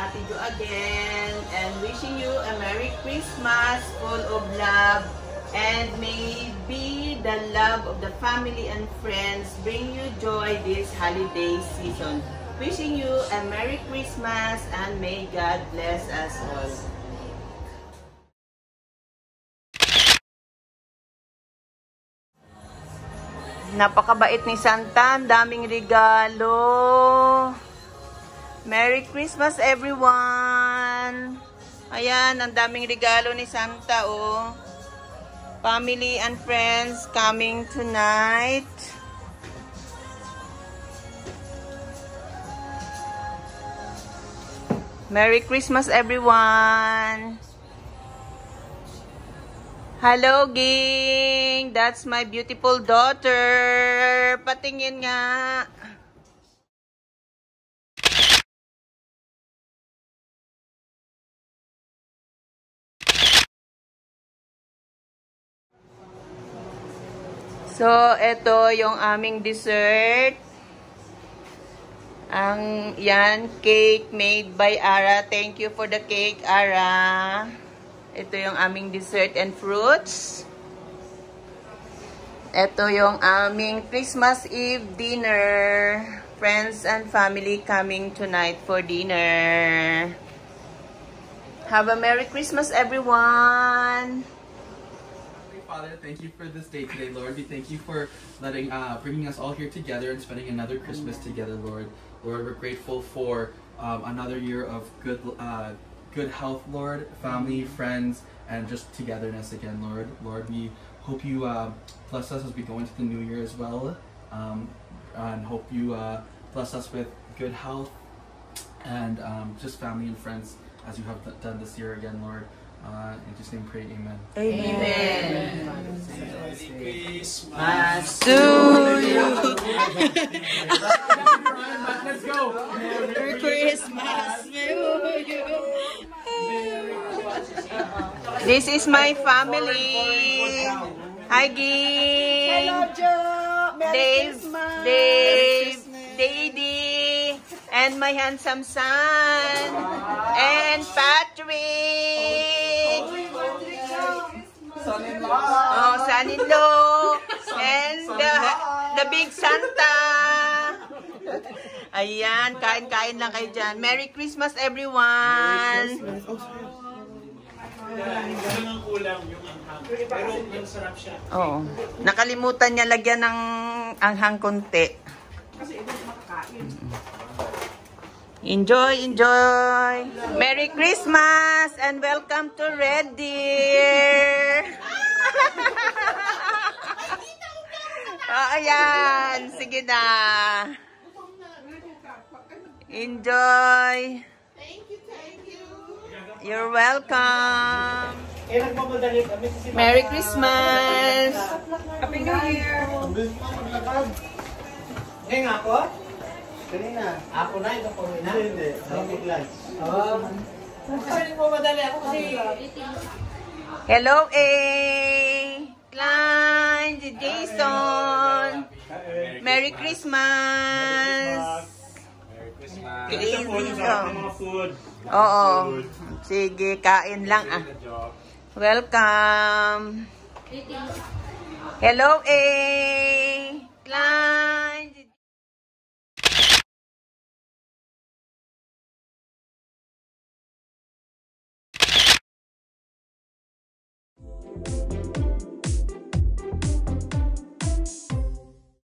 bumabati you again and wishing you a Merry Christmas full of love, and may be the love of the family and friends bring you joy this holiday season. Wishing you a Merry Christmas and may God bless us all. Napakabait ni Santa, ang daming regalo. Merry Christmas everyone! Ayan, ang daming regalo ni Santa, oh. Family and friends coming tonight. Merry Christmas everyone! Hello, gang! That's my beautiful daughter. Patingin nga. So, ito yung aming dessert. Yan, cake made by Ara. Thank you for the cake, Ara. Ito yung aming dessert and fruits. Ito yung aming Christmas Eve dinner. Friends and family coming tonight for dinner. Have a Merry Christmas, everyone! Father, thank you for this day today, Lord. We thank you for bringing us all here together and spending another Christmas together, Lord. Lord, we're grateful for another year of good health, Lord, family, friends, and just togetherness again, Lord. Lord, we hope you bless us as we go into the new year as well, and hope you bless us with good health and just family and friends as you have done this year again, Lord. In Jesus' name, pray, amen. Amen. Merry Christmas to you. Let's go. Merry Christmas to you. This is my family. Hi, Gee. Hello, Joe. Merry Christmas. Dave, Daddy, and my handsome son, and Patrick. Oh, son-in-law, and the big Santa. Ayan, kain-kain lang kayo dyan. Merry Christmas, everyone. Ganun ang kulang yung anghang. Pero masarap siya. Oo. Nakalimutan niya lagyan ng anghang konti. Kasi ito makakain. Enjoy, enjoy. Merry Christmas and welcome to Red Deer. Oh, ayan. Sige na. Enjoy. Thank you, thank you. You're welcome. Eh, nagmamadali kami kasi Merry Christmas. Happy New Year. Ngayon nga ako? Kanina. Ako na, ito po na? Hindi. Mag-lunch. Kasi nagmamadali ako kasi... Hello, A. Klein, Jason. Merry Christmas. Ito po yung sarap ng mga food. Oo. Sige, kain lang ah. Welcome. Hello, A.